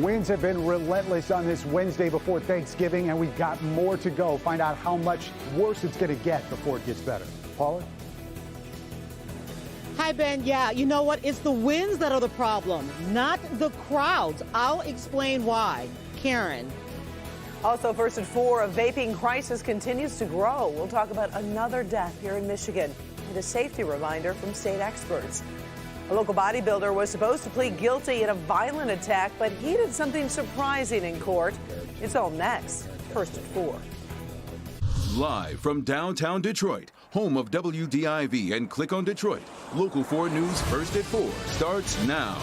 Winds have been relentless on this Wednesday before Thanksgiving, and we've got more to go. Find out how much worse it's going to get before it gets better. Paula? Hi, Ben. Yeah, you know what? It's the winds that are the problem, not the crowds. I'll explain why. Karen. Also, first at 4, a vaping crisis continues to grow. We'll talk about another death here in Michigan and a safety reminder from state experts. A local bodybuilder was supposed to plead guilty in a violent attack, but he did something surprising in court. It's all next. First at 4. Live from downtown Detroit, home of WDIV and Click on Detroit, Local 4 News First at 4 starts now.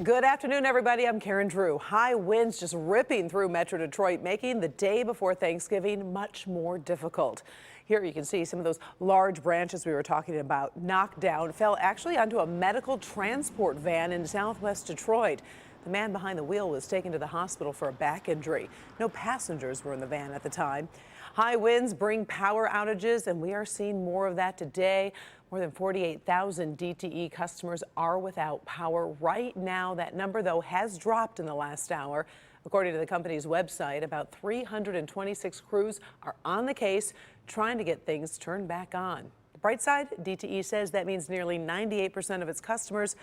Good afternoon, everybody. I'm Karen Drew. High winds just ripping through Metro Detroit, making the day before Thanksgiving much more difficult. Here you can see some of those large branches we were talking about knocked down, fell actually onto a medical transport van in southwest Detroit. The man behind the wheel was taken to the hospital for a back injury. No passengers were in the van at the time. High winds bring power outages, and we are seeing more of that today. More than 48,000 DTE customers are without power right now. That number, though, has dropped in the last hour. According to the company's website, about 326 crews are on the case trying to get things turned back on. The bright side, DTE says that means nearly 98% of its customers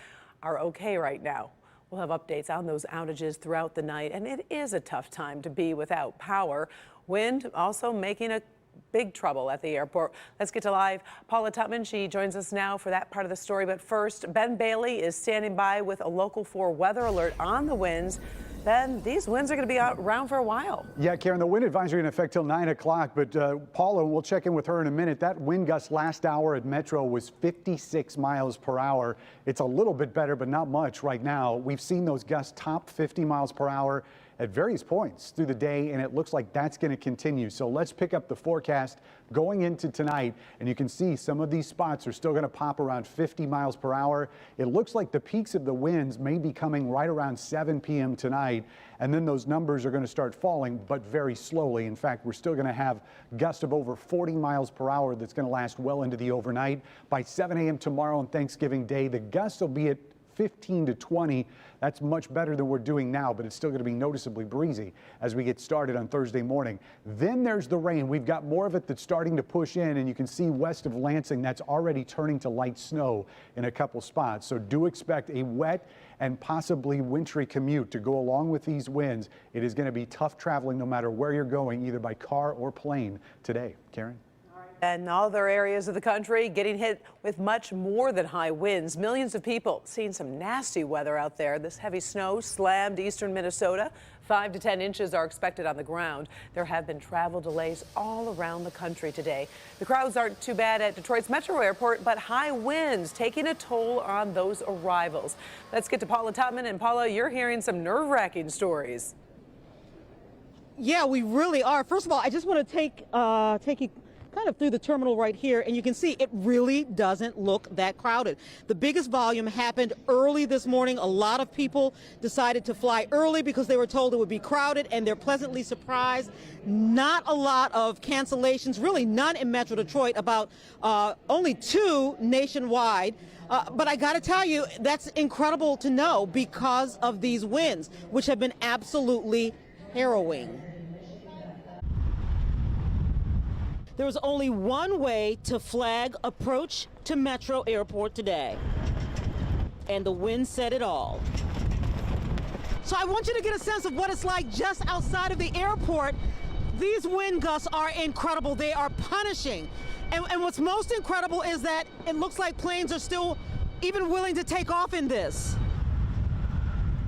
are okay right now. We'll have updates on those outages throughout the night, and it is a tough time to be without power. Wind also making a big trouble at the airport. Let's get to live. Paula Tutman, she joins us now for that part of the story. But first, Ben Bailey is standing by with a Local 4 weather alert on the winds. Ben, these winds are going to be around for a while. Yeah, Karen, the wind advisory in effect till 9 o'clock. But Paula, we'll check in with her in a minute. That wind gust last hour at Metro was 56 miles per hour. It's a little bit better, but not much right now. We've seen those gusts top 50 miles per hour at various points through the day, and it looks like that's going to continue. So let's pick up the forecast going into tonight, and you can see some of these spots are still going to pop around 50 miles per hour. It looks like the peaks of the winds may be coming right around 7 p.m. tonight, and then those numbers are going to start falling, but very slowly. In fact, we're still going to have gusts of over 40 miles per hour that's going to last well into the overnight. By 7 a.m. tomorrow on Thanksgiving Day, the gusts will be at 15 to 20. That's much better than we're doing now, but it's still going to be noticeably breezy as we get started on Thursday morning. Then there's the rain. We've got more of it that's starting to push in, and you can see west of Lansing that's already turning to light snow in a couple spots. So do expect a wet and possibly wintry commute to go along with these winds. It is going to be tough traveling no matter where you're going, either by car or plane today. Karen? And other areas of the country getting hit with much more than high winds. Millions of people seeing some nasty weather out there. This heavy snow slammed eastern Minnesota. 5 to 10 inches are expected on the ground. There have been travel delays all around the country today. The crowds aren't too bad at Detroit's Metro Airport, but high winds taking a toll on those arrivals. Let's get to Paula Tutman. And Paula, you're hearing some nerve-wracking stories. Yeah, we really are. First of all, I just want to take you kind of through the terminal right here, and you can see it really doesn't look that crowded. The biggest volume happened early this morning. A lot of people decided to fly early because they were told it would be crowded, and they're pleasantly surprised. Not a lot of cancellations, really none in Metro Detroit, about only 2 nationwide. But I got to tell you, that's incredible to know because of these winds, which have been absolutely harrowing. There was only one way to flag approach to Metro Airport today, and the wind said it all. So I want you to get a sense of what it's like just outside of the airport. These wind gusts are incredible. They are punishing. And what's most incredible is that it looks like planes are still even willing to take off in this.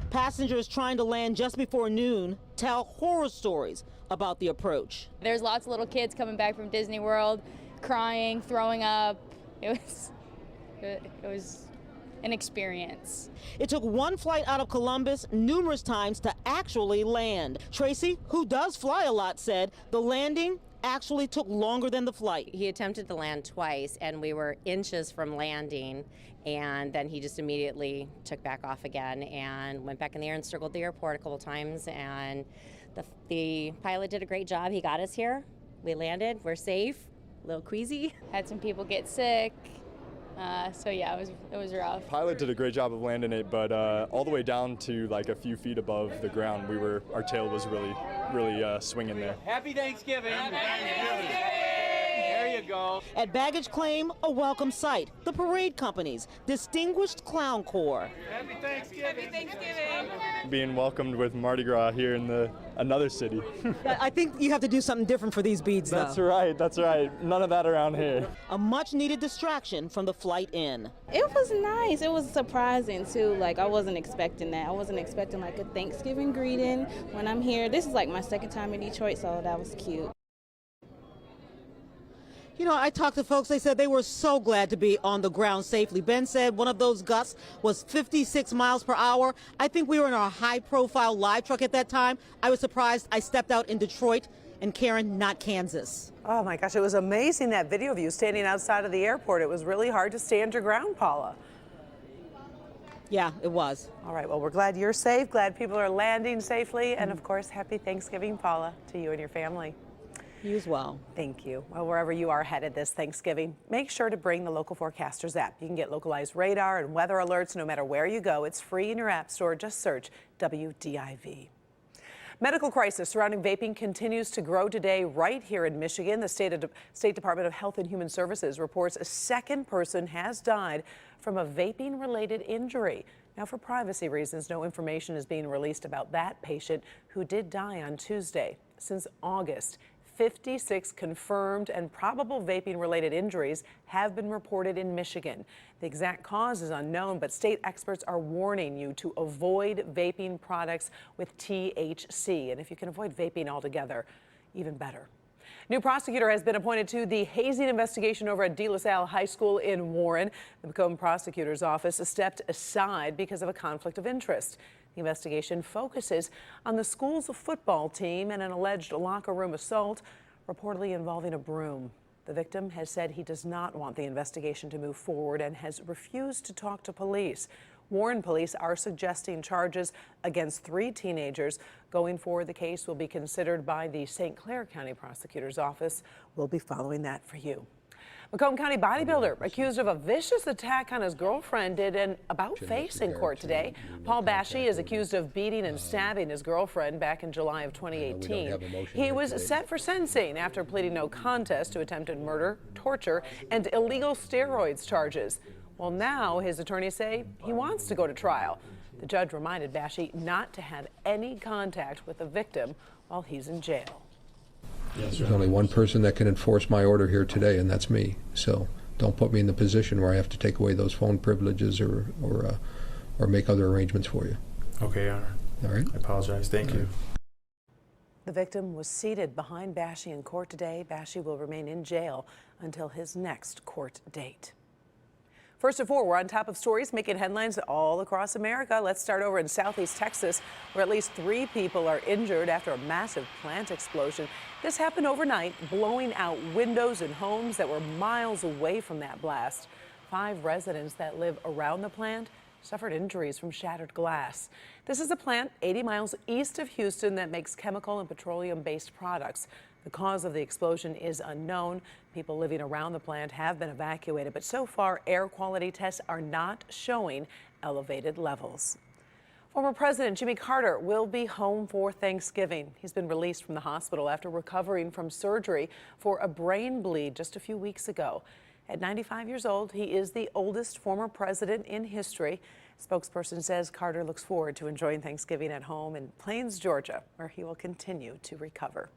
Passengers trying to land just before noon tell horror stories about the approach. There's lots of little kids coming back from Disney World, crying, throwing up. It was an experience. It took one flight out of Columbus numerous times to actually land. Tracy, who does fly a lot, said the landing actually took longer than the flight. He attempted to land twice, and we were inches from landing, and then he just immediately took back off again and went back in the air and circled the airport a couple times, and the pilot did a great job. He got us here. We landed. We're safe. A little queasy. Had some people get sick. So yeah, it was rough. Pilot did a great job of landing it, but all the way down to like a few feet above the ground, our tail was really swinging there. Happy Thanksgiving. Happy Thanksgiving. There you go. At baggage claim, a welcome sight. The parade company's Distinguished Clown Corps. Happy Thanksgiving. Happy Thanksgiving. Being welcomed with Mardi Gras here in another city. I think you have to do something different for these beads, though. That's right. None of that around here. A much-needed distraction from the flight in. It was nice. It was surprising, too. Like, I wasn't expecting that. I wasn't expecting, like, a Thanksgiving greeting when I'm here. This is, like, my second time in Detroit, so that was cute. You know, I talked to folks, they said they were so glad to be on the ground safely. Ben said one of those gusts was 56 miles per hour. I think we were in our high-profile live truck at that time. I was surprised I stepped out in Detroit and Karen, not Kansas. Oh my gosh, it was amazing, that video of you standing outside of the airport. It was really hard to stand your ground, Paula. Yeah, it was. All right, well, we're glad you're safe, glad people are landing safely, and of course, happy Thanksgiving, Paula, to you and your family. You as well. Thank you. Well, wherever you are headed this Thanksgiving, make sure to bring the Local Forecasters app. You can get localized radar and weather alerts no matter where you go. It's free in your app store. Just search WDIV. Medical crisis surrounding vaping continues to grow today right here in Michigan. The State Department of Health and Human Services reports a second person has died from a vaping-related injury. Now, for privacy reasons, no information is being released about that patient who did die on Tuesday. Since August, 56 confirmed and probable vaping-related injuries have been reported in Michigan. The exact cause is unknown, but state experts are warning you to avoid vaping products with THC. And if you can avoid vaping altogether, even better. New prosecutor has been appointed to the hazing investigation over at De La Salle High School in Warren. The Macomb prosecutor's office stepped aside because of a conflict of interest. The investigation focuses on the school's football team and an alleged locker room assault, reportedly involving a broom. The victim has said he does not want the investigation to move forward and has refused to talk to police. Warren police are suggesting charges against 3 teenagers. Going forward, the case will be considered by the St. Clair County Prosecutor's Office. We'll be following that for you. Macomb County bodybuilder accused of a vicious attack on his girlfriend did an about-face in court today. Paul Bashi is accused of beating and stabbing his girlfriend back in July of 2018. He was set for sentencing after pleading no contest to attempted murder, torture, and illegal steroids charges. Well, now his attorneys say he wants to go to trial. The judge reminded Bashi not to have any contact with the victim while he's in jail. There's only one person that can enforce my order here today, and that's me. So don't put me in the position where I have to take away those phone privileges or make other arrangements for you. Okay, Your Honor. All right? I apologize. Thank you. The victim was seated behind Bashi in court today. Bashi will remain in jail until his next court date. First at 4, we're on top of stories making headlines all across America. Let's start over in southeast Texas, where at least 3 people are injured after a massive plant explosion. This happened overnight, blowing out windows in homes that were miles away from that blast. 5 residents that live around the plant suffered injuries from shattered glass. This is a plant 80 miles east of Houston that makes chemical and petroleum-based products. The cause of the explosion is unknown. People living around the plant have been evacuated, but so far air quality tests are not showing elevated levels. Former President Jimmy Carter will be home for Thanksgiving. He's been released from the hospital after recovering from surgery for a brain bleed just a few weeks ago. At 95 years old, he is the oldest former president in history. Spokesperson says Carter looks forward to enjoying Thanksgiving at home in Plains, Georgia, where he will continue to recover.